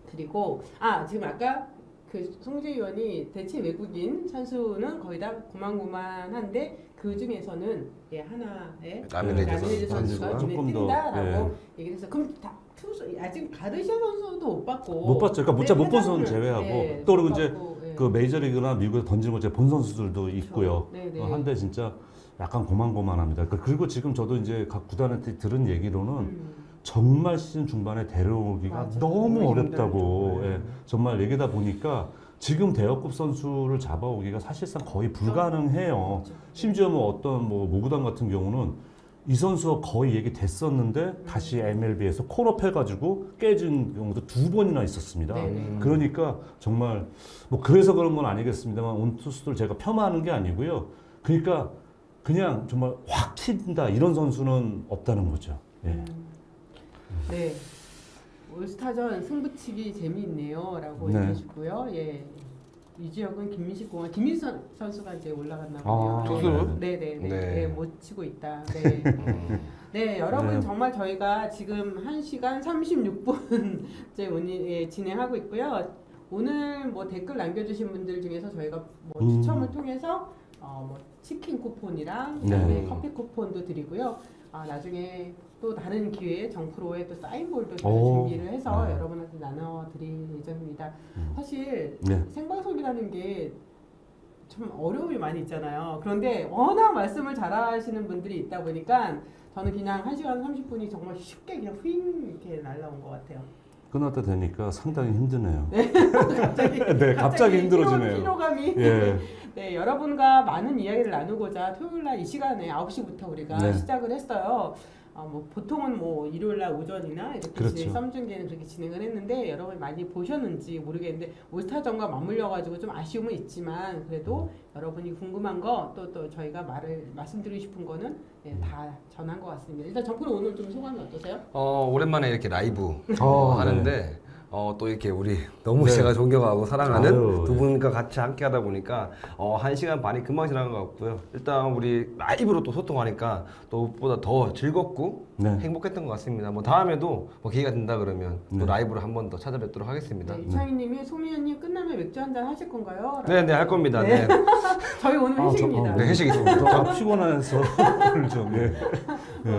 그리고 지금 아까 그 송재 의원이 대체 외국인 선수는 거의 다 고만고만한데 그 중에서는 하나의 라미레즈 선수가 조금 눈에 더, 띈다라고 얘기를 해서 그럼 다 투수 아직 가르시아 선수도 못 봤고 못 봤죠. 그러니까 못 본 선수 제외하고 네, 또 그리고 못 이제 봤고, 네. 그 메이저리그나 미국에서 던지는 거 제가 본 선수들도 있고요. 네, 네. 한데 진짜 약간 고만고만합니다. 그리고 지금 저도 이제 각 구단한테 들은 얘기로는 정말 시즌 중반에 데려오기가 맞아. 너무 너무 어렵다고 힘들죠. 정말 얘기다 보니까 지금 대여급 선수를 잡아오기가 사실상 거의 불가능해요. 심지어 뭐 어떤 뭐 모구단 같은 경우는 이 선수가 거의 얘기됐었는데 다시 MLB에서 콜업 해가지고 깨진 경우도 2번이나 있었습니다. 네네. 그러니까 정말 뭐 그래서 그런 건 아니겠습니다만 온 투수들 제가 폄하하는 게 아니고요. 그러니까 그냥 정말 확 튄다 이런 선수는 없다는 거죠. 예. 네. 올스타전 승부치기 재미있네요라고 네. 해주시고요. 예. 이 지역은 김민식 공원 김민수 선수가 이제 올라갔나 보네요. 투수? 네네네. 네. 네, 못 치고 있다. 네. 네, 여러분 네. 정말 저희가 지금 1시간 36분째 진행하고 있고요. 오늘 뭐 댓글 남겨주신 분들 중에서 저희가 뭐 추첨을 통해서 뭐 치킨 쿠폰이랑 그다음에 네. 커피 쿠폰도 드리고요. 나중에 또 다른 기회에 정프로의 또 사인볼도 저희가 오. 준비를 해서 네. 여러분한테 나눠드릴 예정입니다. 사실 네. 생방송이라는 게 참 어려움이 많이 있잖아요. 그런데 워낙 말씀을 잘하시는 분들이 있다 보니까 저는 그냥 1시간 30분이 정말 쉽게 그냥 휘잉 이렇게 날라온 것 같아요. 끝났다 되니까 상당히 힘드네요. 갑자기 네, 갑자기 힘들어지네요. 피로감이 예. 네, 여러분과 많은 이야기를 나누고자 토요일 날 이 시간에 9시부터 우리가 네. 시작을 했어요. 뭐 보통은 뭐 일요일 날 오전이나 이렇게 그렇죠. 썸중계는 그렇게 진행을 했는데 여러분이 많이 보셨는지 모르겠는데 올스타전과 맞물려가지고 좀 아쉬움은 있지만 그래도 여러분이 궁금한 거 또 저희가 말씀드리고 싶은 거는 네, 다 전한 것 같습니다. 일단 정프로 오늘 좀 소감이 어떠세요? 오랜만에 이렇게 라이브 네. 하는데 또 이렇게 우리 너무 네. 제가 존경하고 사랑하는 아유, 두 분과 같이 함께 하다 보니까 1시간 반이 금방 지나간 것 같고요. 일단 우리 라이브로 또 소통하니까 또 무엇보다 더 즐겁고 네. 행복했던 것 같습니다. 뭐 다음에도 뭐 기회가 된다 그러면 또 네. 라이브로 한 번 더 찾아뵙도록 하겠습니다. 네, 이창희님이 소미연님 끝나면 맥주 한잔 하실 건가요? 네, 할 겁니다. 네. 네, 저희 오늘 회식입니다. 네 회식 있습니다. 저 피곤해서 오늘 좀 예.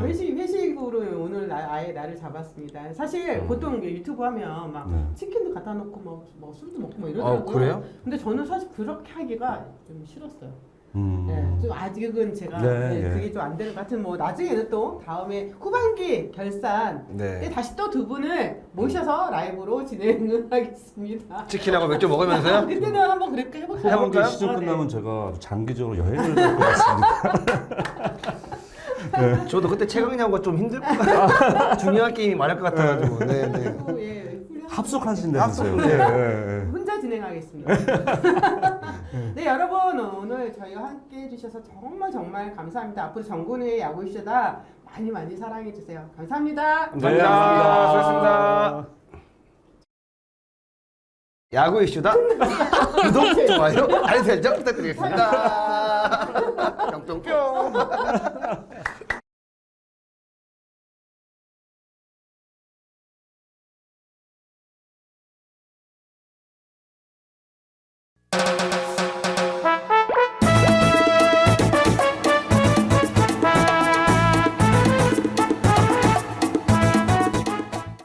회식으로 오늘 아예 날을 잡았습니다. 사실 보통 유튜브 하면 막 네. 치킨도 갖다 놓고 뭐 술도 먹고 뭐 이러더라고요. 그래요? 근데 저는 사실 그렇게 하기가 좀 싫었어요. 음. 네, 좀 아직은 제가 네, 예. 그게 좀 안 될 것 같은 뭐 나중에는 또 다음에 후반기 결산 때 네. 다시 또 두 분을 모셔서 라이브로 진행을 하겠습니다. 치킨하고 맥주 먹으면서요? 그때는 한번 그렇게 해볼까요? 후반기 해볼까요? 시즌 아, 끝나면 네. 제가 아주 장기적으로 여행을 갈 것 같습니다. 저도 그때 최강야구가 좀 힘들 것 같아요. 중요한 게임이 많을 것 같아가지고. 네. 그리고 훌륭한 합숙하신다면서요. 합숙, 네. 예. 혼자 진행하겠습니다. 네, 여러분 오늘 저희와 함께 해주셔서 정말 감사합니다. 앞으로 정군의 야구 이슈다 많이 사랑해 주세요. 감사합니다. 감사합니다. 수고하셨습니다. 야구 이슈다. 구독, 좋아요, 알림 설정 부탁드리겠습니다. 뿅뿅뿅.